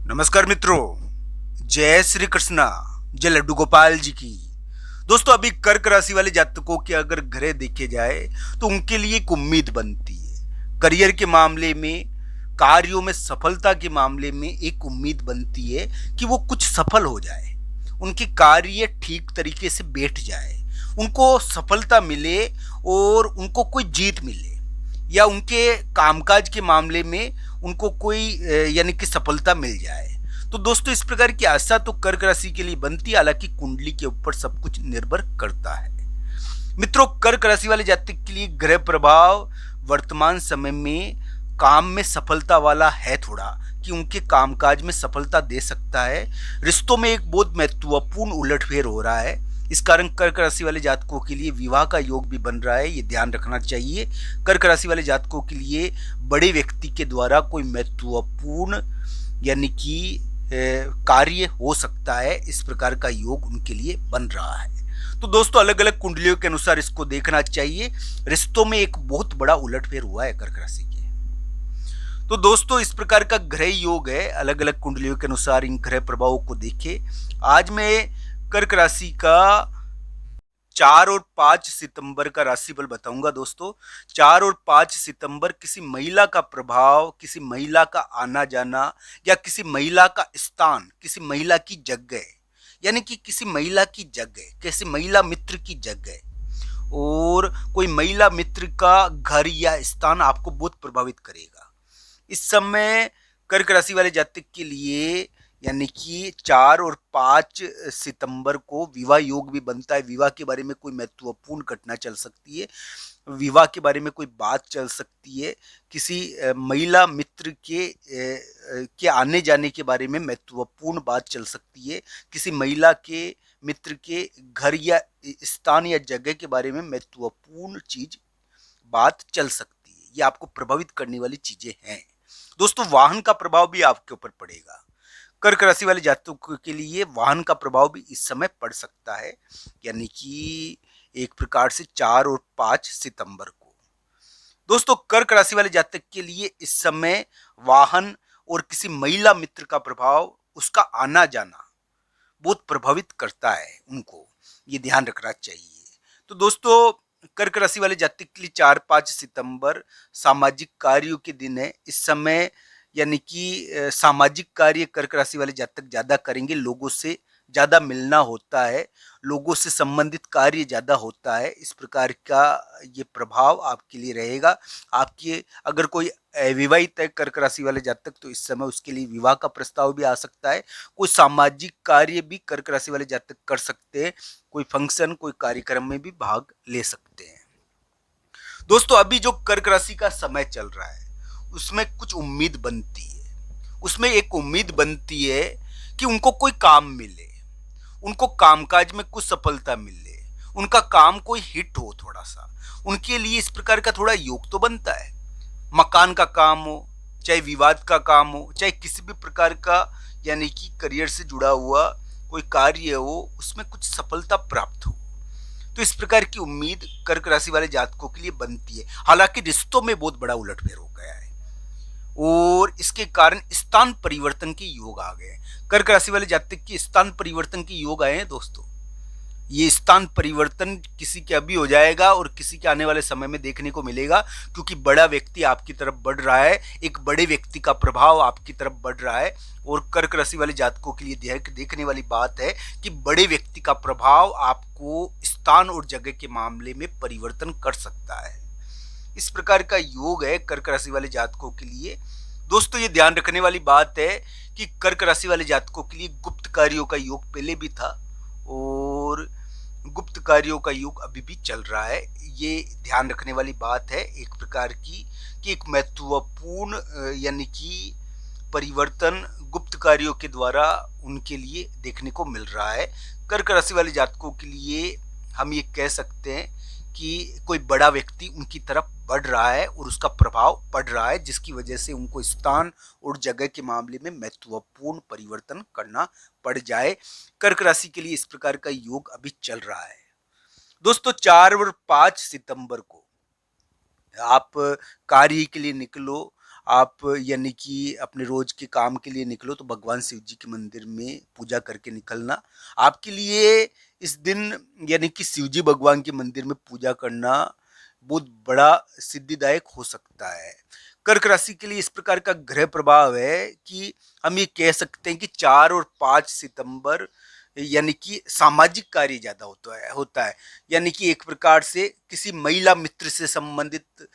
नमस्कार मित्रों, जय श्री कृष्णा, जय लड्डू गोपाल जी की। दोस्तों, अभी कर्क राशि वाले जातकों के अगर ग्रह देखे जाए तो उनके लिए एक उम्मीद बनती है। करियर के मामले में, कार्यों में सफलता के मामले में एक उम्मीद बनती है कि वो कुछ सफल हो जाए, उनके कार्य ठीक तरीके से बैठ जाए, उनको सफलता मिले और उनको कोई जीत मिले, या उनके कामकाज के मामले में उनको कोई यानी कि सफलता मिल जाए। तो दोस्तों, इस प्रकार की आशा तो कर्क राशि के लिए बनती है, हालांकि कुंडली के ऊपर सब कुछ निर्भर करता है। मित्रों, कर्क राशि वाले जातक के लिए ग्रह प्रभाव वर्तमान समय में काम में सफलता वाला है थोड़ा, कि उनके कामकाज में सफलता दे सकता है। रिश्तों में एक बहुत महत्वपूर्ण उलटफेर हो रहा है। इस कारण कर्क राशि वाले जातकों के लिए विवाह का योग भी बन रहा है, ये ध्यान रखना चाहिए। कर्क राशि वाले जातकों के लिए बड़े व्यक्ति के द्वारा कोई महत्वपूर्ण यानी कि कार्य हो सकता है, इस प्रकार का योग उनके लिए बन रहा है। तो दोस्तों, अलग अलग कुंडलियों के अनुसार इसको देखना चाहिए। रिश्तों में एक बहुत बड़ा उलटफेर हुआ है कर्क राशि के। तो दोस्तों, इस प्रकार का ग्रह योग है। अलग अलग कुंडलियों के अनुसार इन ग्रह प्रभावों को देखें। आज मैं कर्क राशि का 4 और 5 सितंबर का राशिफल बताऊंगा दोस्तों। 4 और 5 सितंबर किसी महिला का प्रभाव, किसी महिला का आना जाना, या किसी महिला का स्थान, किसी महिला की जगह, यानी कि किसी महिला की जगह, किसी महिला मित्र की जगह और कोई महिला मित्र का घर या स्थान आपको बहुत प्रभावित करेगा। इस समय कर्क राशि वाले जातक के लिए यानी कि 4 और 5 सितंबर को विवाह योग भी बनता है। विवाह के बारे में कोई महत्वपूर्ण घटना चल सकती है, विवाह के बारे में कोई बात चल सकती है, किसी महिला मित्र के आने जाने के बारे में महत्वपूर्ण बात चल सकती है, किसी महिला के मित्र के घर या स्थान या जगह के बारे में महत्वपूर्ण चीज बात चल सकती है। ये आपको प्रभावित करने वाली चीजें हैं। दोस्तों, वाहन का प्रभाव भी आपके ऊपर पड़ेगा। कर्क राशि वाले जातकों के लिए वाहन का प्रभाव भी इस समय पड़ सकता है, यानी कि एक प्रकार से 4 और 5 सितंबर को। दोस्तों, कर्क राशि वाले जातक के लिए इस समय वाहन और किसी महिला मित्र का प्रभाव, उसका आना जाना बहुत प्रभावित करता है उनको, ये ध्यान रखना चाहिए। तो दोस्तों, कर्क राशि वाले जातक के लिए 4 5 सितंबर सामाजिक कार्यों के दिन है। इस समय यानी कि सामाजिक कार्य कर्क राशि वाले जातक ज्यादा करेंगे, लोगों से ज्यादा मिलना होता है, लोगों से संबंधित कार्य ज्यादा होता है। इस प्रकार का ये प्रभाव आपके लिए रहेगा। आपके अगर कोई अविवाहित है कर्क राशि वाले जातक, तो इस समय उसके लिए विवाह का प्रस्ताव भी आ सकता है। कोई सामाजिक कार्य भी कर्क राशि वाले जातक कर सकते हैं, कोई फंक्शन, कोई कार्यक्रम में भी भाग ले सकते हैं। दोस्तों, अभी जो कर्क राशि का समय चल रहा है उसमें कुछ उम्मीद बनती है। उसमें एक उम्मीद बनती है कि उनको कोई काम मिले, उनको कामकाज में कुछ सफलता मिले, उनका काम कोई हिट हो थोड़ा सा। उनके लिए इस प्रकार का थोड़ा योग तो बनता है। मकान का काम हो, चाहे विवाद का काम हो, चाहे किसी भी प्रकार का यानी कि करियर से जुड़ा हुआ कोई कार्य हो, उसमें कुछ सफलता प्राप्त हो। तो इस प्रकार की उम्मीद कर्क राशि वाले जातकों के लिए बनती है। हालांकि रिश्तों में बहुत बड़ा उलटफेर हो गया है और इसके कारण स्थान परिवर्तन के योग आ गए। कर्क राशि वाले जातक के स्थान परिवर्तन के योग आए हैं दोस्तों। ये स्थान परिवर्तन किसी के अभी हो जाएगा और किसी के आने वाले समय में देखने को मिलेगा, क्योंकि बड़ा व्यक्ति आपकी तरफ बढ़ रहा है, एक बड़े व्यक्ति का प्रभाव आपकी तरफ बढ़ रहा है। और कर्क राशि वाले जातकों के लिए देखने वाली बात है कि बड़े व्यक्ति का प्रभाव आपको स्थान और जगह के मामले में परिवर्तन कर सकता है। इस प्रकार का योग है कर्क राशि वाले जातकों के लिए। दोस्तों, ये ध्यान रखने वाली बात है कि कर्क राशि वाले जातकों के लिए गुप्त कार्यों का योग पहले भी था और गुप्त कार्यों का योग अभी भी चल रहा है। ये ध्यान रखने वाली बात है एक प्रकार की, कि एक महत्वपूर्ण यानी कि परिवर्तन गुप्त कार्यों के द्वारा उनके लिए देखने को मिल रहा है। कर्क राशि वाले जातकों के लिए हम ये कह सकते हैं कि कोई बड़ा व्यक्ति उनकी तरफ बढ़ रहा है और उसका प्रभाव पड़ रहा है, जिसकी वजह से उनको स्थान और जगह के मामले में महत्वपूर्ण परिवर्तन करना पड़ जाए। कर्क राशि के लिए इस प्रकार का योग अभी चल रहा है। दोस्तों, 4 और 5 सितंबर को आप कार्य के लिए निकलो, आप यानी कि अपने रोज के काम के लिए निकलो तो भगवान शिव जी के मंदिर में पूजा करके निकलना। आपके लिए इस दिन यानी कि शिव जी भगवान के मंदिर में पूजा करना बहुत बड़ा सिद्धिदायक हो सकता है। कर्क राशि के लिए इस प्रकार का ग्रह प्रभाव है कि हम ये कह सकते हैं कि 4 और 5 सितंबर यानी कि सामाजिक कार्य ज्यादा होता है। यानी कि एक प्रकार से किसी महिला मित्र से संबंधित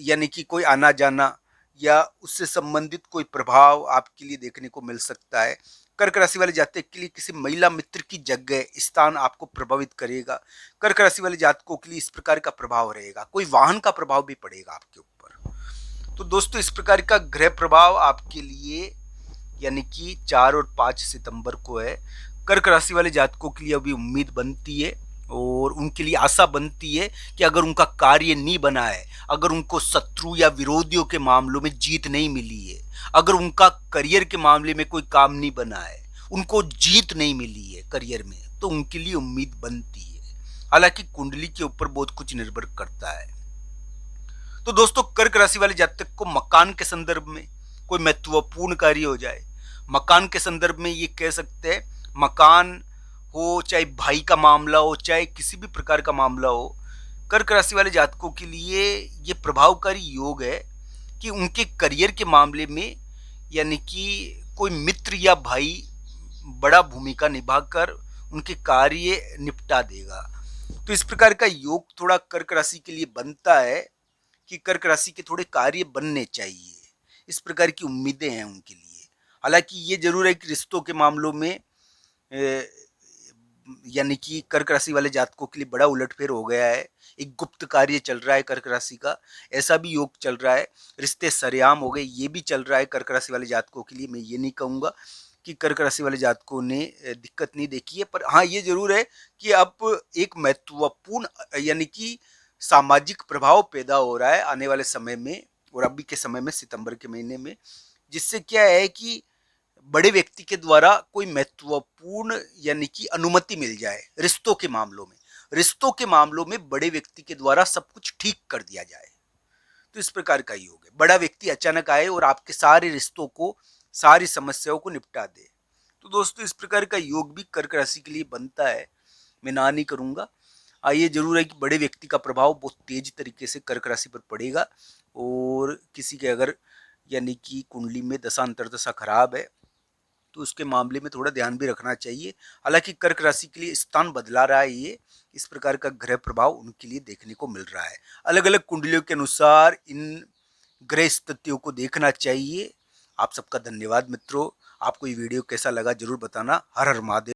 यानी कि कोई आना जाना या उससे संबंधित कोई प्रभाव आपके लिए देखने को मिल सकता है। कर्क राशि वाले जातक के लिए किसी महिला मित्र की जगह स्थान आपको प्रभावित करेगा। कर्क राशि वाले जातकों के लिए इस प्रकार का प्रभाव रहेगा, कोई वाहन का प्रभाव भी पड़ेगा आपके ऊपर। तो दोस्तों इस प्रकार का ग्रह प्रभाव आपके लिए यानी कि 4 और 5 सितंबर को है। कर्क राशि वाले जातकों के लिए अभी उम्मीद बनती है और उनके लिए आशा बनती है कि अगर उनका कार्य नहीं बना है, अगर उनको शत्रु या विरोधियों के मामलों में जीत नहीं मिली है, अगर उनका करियर के मामले में कोई काम नहीं बना है, उनको जीत नहीं मिली है करियर में, तो उनके लिए उम्मीद बनती है। हालांकि कुंडली के ऊपर बहुत कुछ निर्भर करता है। तो दोस्तों कर्क राशि वाले जातक को मकान के संदर्भ में कोई महत्वपूर्ण कार्य हो जाए, मकान के संदर्भ में ये कह सकते हैं, मकान हो चाहे भाई का मामला हो चाहे किसी भी प्रकार का मामला हो, कर्क राशि वाले जातकों के लिए ये प्रभावकारी योग है कि उनके करियर के मामले में यानी कि कोई मित्र या भाई बड़ा भूमिका निभाकर उनके कार्य निपटा देगा। तो इस प्रकार का योग थोड़ा कर्क राशि के लिए बनता है कि कर्क राशि के थोड़े कार्य बनने चाहिए, इस प्रकार की उम्मीदें हैं उनके लिए। हालांकि ये जरूर है कि रिश्तों के मामलों में यानी कि कर्क राशि वाले जातकों के लिए बड़ा उलटफेर हो गया है। एक गुप्त कार्य चल रहा है कर्क राशि का, ऐसा भी योग चल रहा है। रिश्ते सरेआम हो गए, ये भी चल रहा है कर्क राशि वाले जातकों के लिए। मैं ये नहीं कहूँगा कि कर्क राशि वाले जातकों ने दिक्कत नहीं देखी है, पर हाँ ये जरूर है कि अब एक महत्वपूर्ण यानी कि सामाजिक प्रभाव पैदा हो रहा है आने वाले समय में और अभी के समय में सितंबर के महीने में, जिससे क्या है कि बड़े व्यक्ति के द्वारा कोई महत्वपूर्ण यानी कि अनुमति मिल जाए रिश्तों के मामलों में, रिश्तों के मामलों में बड़े व्यक्ति के द्वारा सब कुछ ठीक कर दिया जाए। तो इस प्रकार का योग है, बड़ा व्यक्ति अचानक आए और आपके सारे रिश्तों को, सारी समस्याओं को निपटा दे। तो दोस्तों इस प्रकार का योग भी कर्क राशि के लिए बनता है, मैं ना नहीं करूंगा। ये जरूर है कि बड़े व्यक्ति का प्रभाव बहुत तेज तरीके से कर्क राशि पर पड़ेगा और किसी के अगर यानी कि कुंडली में दशा अंतर्दशा खराब है तो उसके मामले में थोड़ा ध्यान भी रखना चाहिए। हालांकि कर्क राशि के लिए स्थान बदला रहा है, ये इस प्रकार का ग्रह प्रभाव उनके लिए देखने को मिल रहा है। अलग अलग कुंडलियों के अनुसार इन ग्रह स्थितियों को देखना चाहिए। आप सबका धन्यवाद मित्रों। आपको ये वीडियो कैसा लगा जरूर बताना। हर हर महादेव।